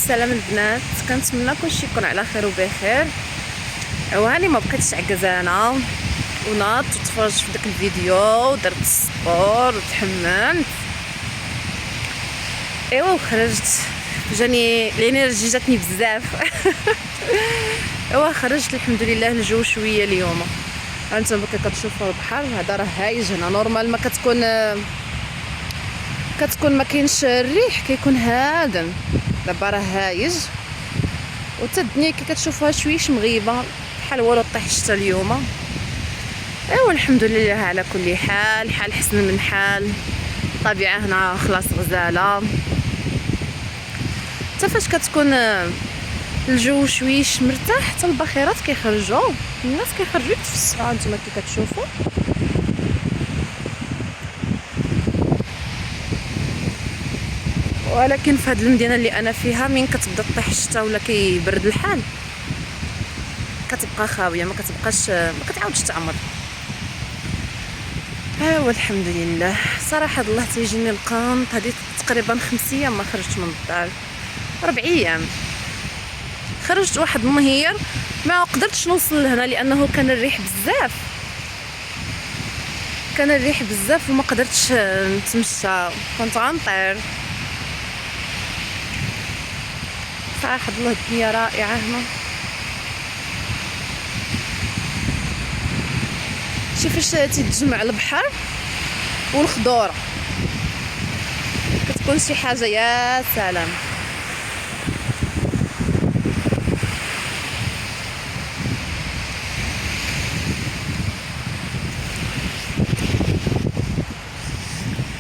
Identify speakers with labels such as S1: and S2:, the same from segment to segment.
S1: السلام البنات، كنتمنى كلشي يكون على خير وبخير. وهاني ما بقيتش عكزانه وناضت وتفرجت في داك الفيديو ودرت السبور وتحممت ايوا وخرجت. جاني الانرجي جاتني بزاف. ايوا خرجت الحمد لله. الجو شويه اليوم هانتوما كتشوفوا البحر هذا راه هايج. هنا نورمال ما كتكون ما كاينش الريح، كيكون هادم. دابا راه هايج وتا الدنيا كي كتشوفوها شويش مغيبه بحال والو طيح الشتا اليوم. ايوا الحمد لله على كل حال. حال حسن من حال. الطبيعه هنا خلاص غزاله. حتى فاش كتكون الجو شويش مرتاح حتى البخيرات كيخرجوا، الناس كيخرجوا يتفسحوا. هانتوما كي كتشوفوا ولكن في هذه المدينه اللي انا فيها من كتبدا طيح الشتاء ولا كيبرد الحال كتبقى خاويه، ما كتعاودش تعمر. ايوا الحمد لله. صراحه الله تيجيني القنط. هذه تقريبا 5 ايام ما خرجت من الدار، 4 ايام. خرجت واحد النهير ما قدرتش نوصل لهنا لانه كان الريح بزاف وما قدرتش نتمشى، كنت غنطير. صراحه الله الدنيا رائعه هنا. شي فاش تيتجمع البحر والخضوره كتكون شي حاجه يا سلام.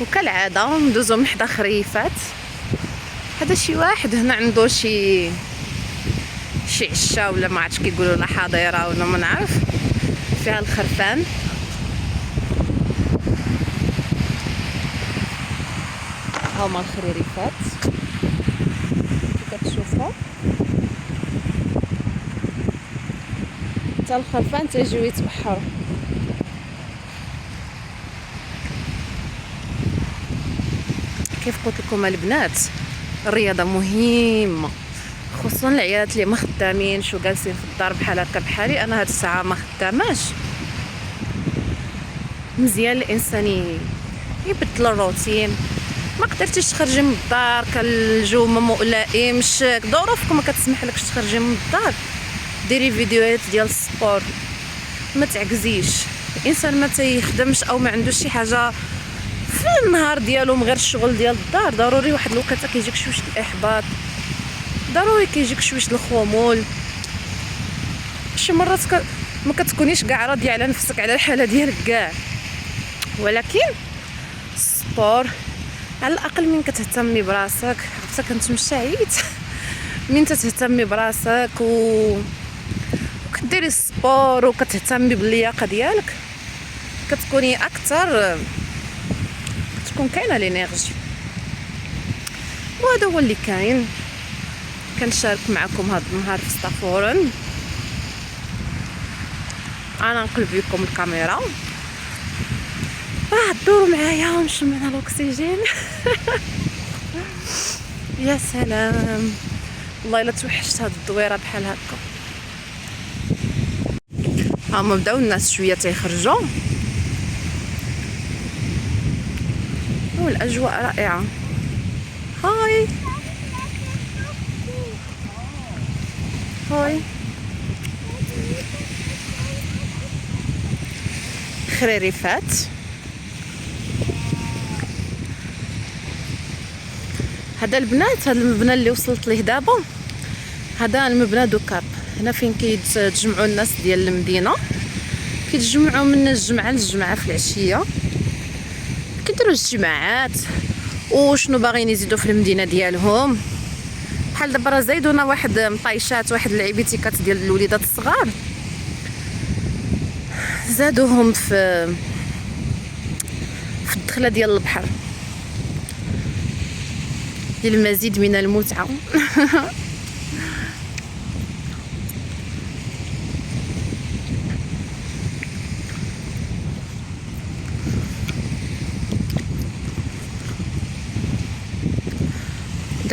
S1: وكالعاده ندوزو من حدا خريفات. هذا شي واحد هنا عنده شي عشا ولا ما عرفتش كيقولوا لها حظيره ولا ما نعرف، فيها الخرفان. هاهما الخريريفات كي كتشوفوا. حتى الخرفان تيجيو يتبحروا. كيف قلت لكم البنات، الرياضه مهمه، خصوصا العيالات اللي ما خدامينش وجالسين في الدار بحال هكا بحالي. انا هاد الساعه ما خداماش. مزيان الانسان يبدل الروتين. ما قدرتيش تخرجي من الدار، كان الجو ما ملائمش، ظروفك ما كتسمحلكش تخرجي من الدار، ديري فيديوهات ديال السبور. ما تعكزيش. الانسان ما تيخدمش او ما عندوش شي حاجه في النهار ديالو من غير الشغل ديال الدار، ضروري واحد الوقيته كيجيك شويش الاحباط، ضروري كيجيك شويش الخمول. شي مرات ما كتكونيش كاع راضيه على نفسك على الحاله ديالك كاع، ولكن السبور على الاقل من كتهتمي براسك. حتى كنتمشى عييت. من تهتمي براسك وكديري السبور وكتهتمي باللياقه ديالك كتكوني اكثر، تكون كاينه لينيرجي. وهذا هو اللي كاين. كنشارك معكم هذا النهار في سطافورن. انا نقلب لكم الكاميرا. دوروا معايا ونشمنا الاكسجين. يا سلام والله الا توحشت هاد الدويره بحال هكا. هما بداو الناس شويه تيخرجوا والاجواء رائعه. هاي خريريفات. هذا البنات، هذا المبنى اللي وصلت ليه دابا، هذا المبنى دوكاب. هنا فين كيتجمعوا الناس ديال المدينه، كيتجمعوا من الجمعه للجمعه في العشيه، كيديروا اجتماعات وشنو باغيين يزيدوا في المدينه ديالهم. بحال دابا راه زايدونا واحد مطايشات، واحد اللعيبيتيكات ديال الوليدات الصغار، زادوهم في الدخله ديال البحر للمزيد من المتعه.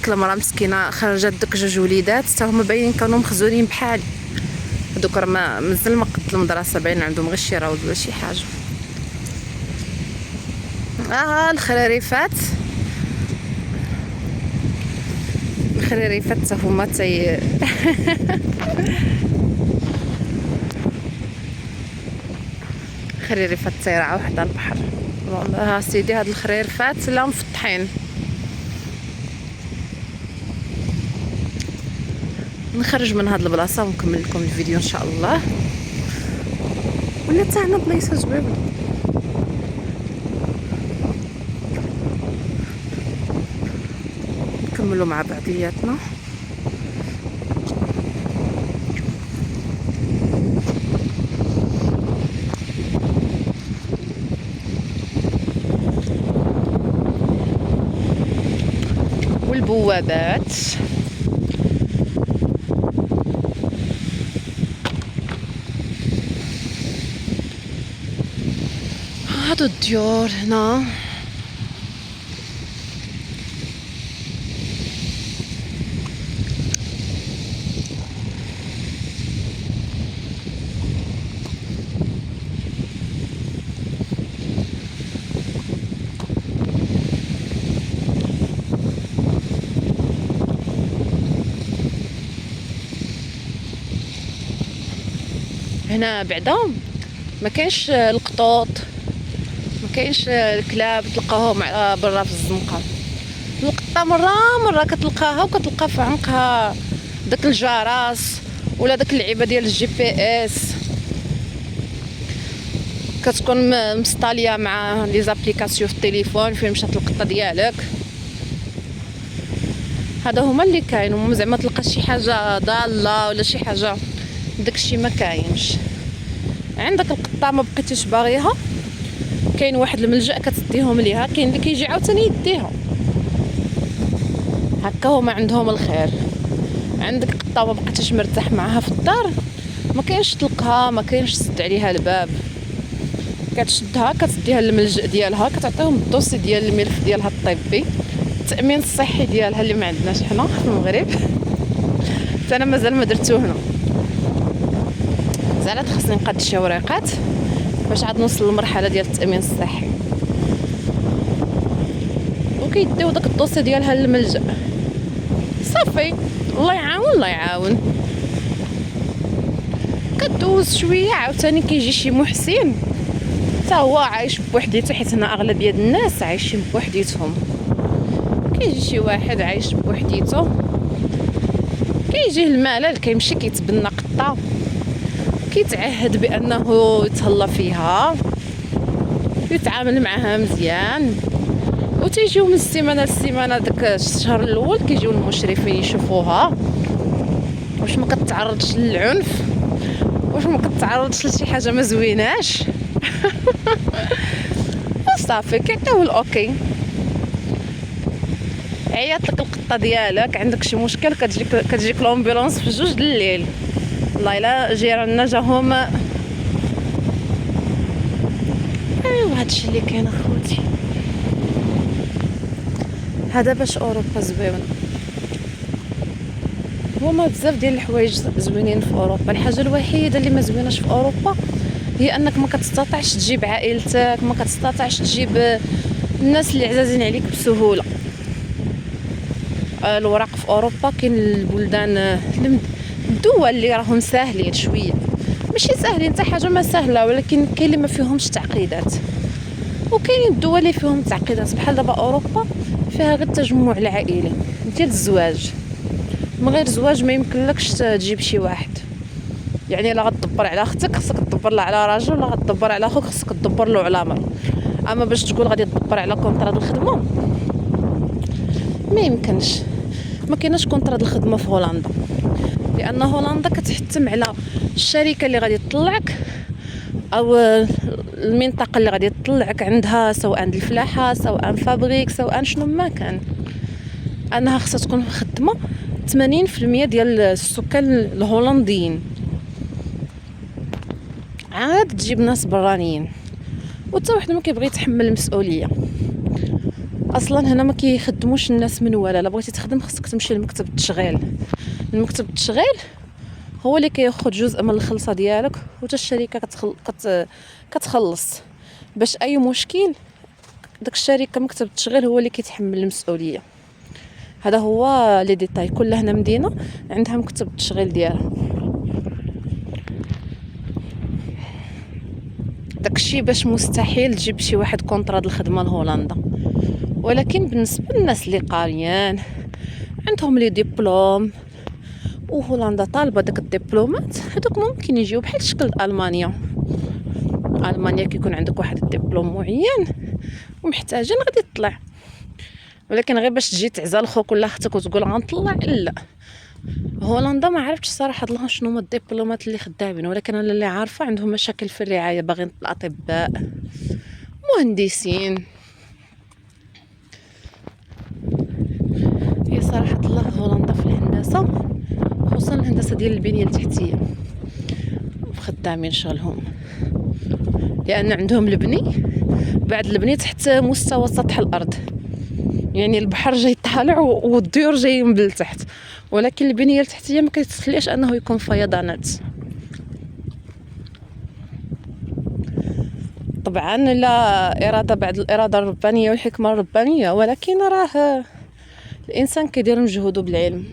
S1: ديك المراه مسكينه خرجت دوك جوج وليدات حتى هما باين كانوا مخزونين بحالي. دوك راه مازال ما قد المدرسه، باين عندهم غير شي راود ولا شي حاجه. الخراريفات حتى هما خريريفات تيرعاو حدا البحر. والله سيدي هاد الخريرفات لا مفطحين. نخرج من هاد البلاصه ونكمل لكم الفيديو ان شاء الله. ولا تاعنا بلايصه زوينه. نكملوا مع بعضياتنا. والبوابات هادو الديور هنا. هنا بعدا ما كاينش القطوط، ما كاينش الكلاب تلقاهم على برا في الزنقه. القطه مره كتلقاها وكتلقى في عنقها داك الجرس ولا داك اللعيبه ديال الجي بي اس، كتكون مستاليه مع لي زابليكاسيون في التليفون فين مشات القطه ديالك. هذا هما اللي كاين. وما زعما تلقى شي حاجه ضاله ولا شي حاجه، داكشي ما كاينش. عندك القطه ما بقيتيش باغيها، كاين واحد الملجأ كتديهم ليها، كاين اللي كيجي عاوتاني يديها. هكا هما عندهم الخير. عندك قطه ما بقيتيش مرتاح معها في الدار، ما كاينش تلقها، ما كاينش تسد عليها الباب، كتشدها كتديها للملجأ ديالها، كتعطيهم الدوسي ديال الملف ديالها الطبي، التأمين الصحي ديالها اللي ما عندناش حنا في المغرب. حتى انا مازال ما درتو هنا، زعما خاصني نقاد شي وريقات باش عاد نوصل للمرحله ديال التأمين الصحي. وكيديو داك الدوسي ديالها للملجأ صافي. الله يعاون الله يعاون. كدوز شويه عاوتاني كيجي شي محسن حتى هو عايش بوحديته، حيت هنا اغلبيه الناس عايشين بوحديتهم. كيجي شي واحد عايش بوحديته، كيجيه الملل، كيمشي كيتبنى قطه، كيتعهد بانه يتهلا فيها، يتعامل معها مزيان. وتيجيو من السيمانه للسيمانه داك الشهر الاول كيجيو المشرفين يشوفوها واش ما كتعرضش للعنف، واش ما كتعرضش لشي حاجه ما زويناش. صافي كيعطيو الاوكي. عيط لك القطه ديالك، عندك شي مشكل، كتجيك لومبيلونس في 2 د الليل. والله الا جيراننا جاهم. ايوا هادشي اللي كاين اخوتي. هذا باش اوروبا زوينه. هما بزاف ديال الحوايج زوينين في اوروبا. الحاجه الوحيده اللي ما زويناش في اوروبا هي انك ما كتستطيعش تجيب عائلتك، ما كتستطيعش تجيب الناس اللي عزازين عليك بسهوله. الوراق في اوروبا كاين البلدان الدول اللي راهم ساهلين شويه، ماشي ساهلين حتى حاجه ما سهله، ولكن كاين اللي ما فيهمش تعقيدات، وكاين الدول اللي فيهم تعقيدات. بحال دابا اوروبا فيها غير التجمع العائلي ديال الزواج، من غير زواج ما يمكنلكش تجيب شي واحد. يعني الا غتدبر على اختك خصك تدبر لها على راجل، ولا غتدبر على اخوك خصك تدبر له على مر. اما باش تقول غادي تدبر على كونطرا الخدمه ما يمكنش. ما كايناش كونطرا الخدمه في هولندا، لان هولندا كتحتم على الشركه اللي غادي تطلعك او المنطقه اللي غادي تطلعك عندها، سواء الفلاحه سواء فابريك سواء شنو ما كان، انها خصها تكون خدمه 80% ديال السكان الهولنديين. عاد تجيب ناس برانيين وتا واحد ما كيبغي يتحمل المسؤوليه. اصلا هنا ما كيخدموش الناس من ولا لا بغيتي تخدم خصك تمشي لمكتب التشغيل. المكتب التشغيل هو اللي كياخذ جزء من الخلصه ديالك، وتا الشركه كتخلص باش اي مشكل داك الشركه مكتب التشغيل هو اللي كيتحمل المسؤوليه. هذا هو لي ديتاي. كل هنا مدينه عندها مكتب التشغيل ديالها. داكشي باش مستحيل تجيب شي واحد كونطرا الخدمه لهولندا، ولكن بالنسبه للناس اللي قاريين عندهم لي ديبلوم وهولندا طالبه داك الدبلومات، هذوك ممكن يجيو بحال شكل المانيا. المانيا كيكون عندك واحد الدبلوم معين ومحتاجين غادي تطلع، ولكن غير باش تجي تعزل خوك ولا اختك وتقول غنطلع لا. هولندا ما عرفتش صراحه الله شنو هما الدبلومات اللي خدامين، ولكن انا اللي عارفه عندهم مشاكل في الرعايه، باغيين الاطباء، مهندسين. هي صراحه الله هولندا في الهندسه، خصوصا الهندسه ديال البنيه التحتيه، خدامين شغلهم، لان عندهم البني بعد البني تحت مستوى سطح الارض، يعني البحر جاي طالع والديور جايين من تحت، ولكن البنيه التحتيه ما كيتخليش انه يكون فيضانات. طبعا لا اراده بعد الاراده الربانيه والحكمه الربانيه، ولكن راه الانسان كيدير مجهوده بالعلم.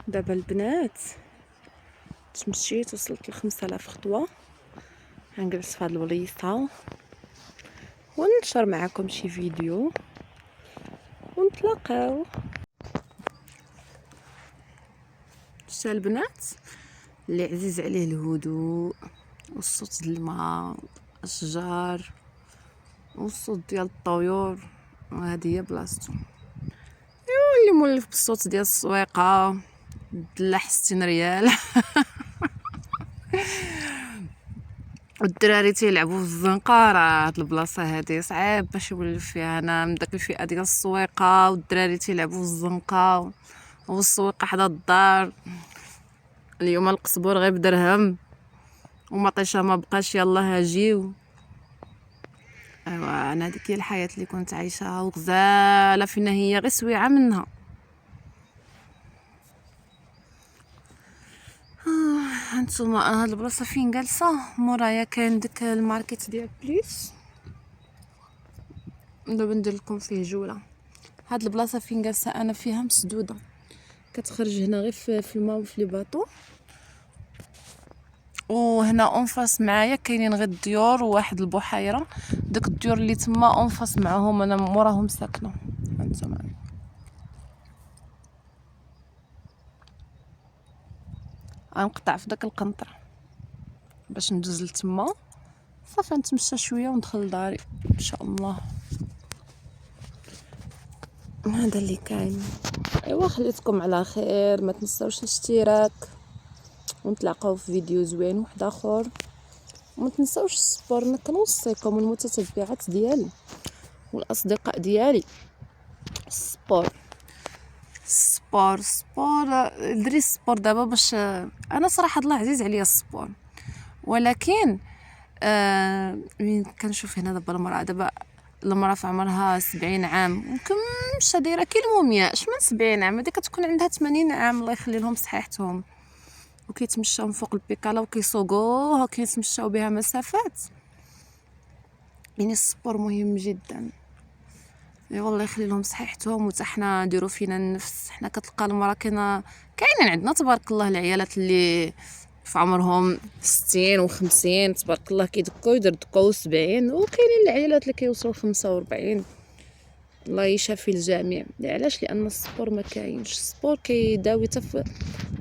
S1: دابا البنات تمشيت وصلت ل5000 خطوه، غنجلس في هاد البليصه وننشر معكم شي فيديو ونتلاقاو. شتا البنات اللي عزيز عليه الهدوء والصوت ديال الماء، الاشجار والصوت ديال الطيور، وهذه هي بلاصتو. اللي مولف بالصوت ديال السويقه دلاح 60 ريال والدراري تيلعبوا في الزنقه. راه هاد البلاصه هادي صعيب باش يولف فيها. انا من داك الفئه ديال السويقه والدراري تيلعبوا في الزنقه والسويقه حدا الدار. اليوم القزبور غير بدرهم ومطيشه ما بقاش، يلا هاجيو. ايوا انا هذيك هي الحياه اللي كنت عايشاها، وغزاله فينا هي غير سويعه منها. هانتوما هاد البلاصه فين جالسه مورايا كاين داك الماركت ديال بليس. دابا ندير لكم فيه جوله. هاد البلاصه فين جالسه انا فيها مسدوده، كتخرج هنا غير في الماء وفي لي باطو، وهنا اونفاس معايا كاينين غير الديور وواحد البحيره. داك الديور اللي تما اونفاس معاهم انا موراهم ساكنه. هانتوما غنقطع في داك القنطره باش ندوز لتما، صافي نتمشى شويه وندخل لداري ان شاء الله. هذا اللي كاين. ايوا خليتكم على خير، ما تنساوش الاشتراك، ونتلاقاو في فيديو زوين واحد اخر. وما تنساوش السبور، انا كنوصيكم المتتبعات ديالي والاصدقاء ديالي السبور سبور سبور. دري السبور دابا باش انا صراحه الله عزيز عليا السبور، ولكن من كنشوف هنا دابا المراه في عمرها 70 عام ممكن مش دايره كي المومياء من 70 عام، هذه كتكون عندها 80 عام الله يخلي لهم صحيحتهم، وكيتمشاو فوق البيكالا وكيسوقوها وكيتمشاو بها مسافات. يعني السبور مهم جدا. اي والله يخلي لهم صحيحتهم، وتا حنا نديرو فينا النفس. حنا كتلقى المراه كاينين عندنا تبارك الله العيالات اللي في عمرهم 60 و50 تبارك الله كيدكاو يدردكاو 70، وكاينين العائلات اللي كيوصلوا 45. الله يشافي الجميع. علاش؟ لان السبور ما كاينش. السبور كيداوي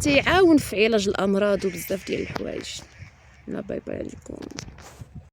S1: تيعاون في علاج الامراض وبزاف ديال الحوايج. لا باي باي عليكم.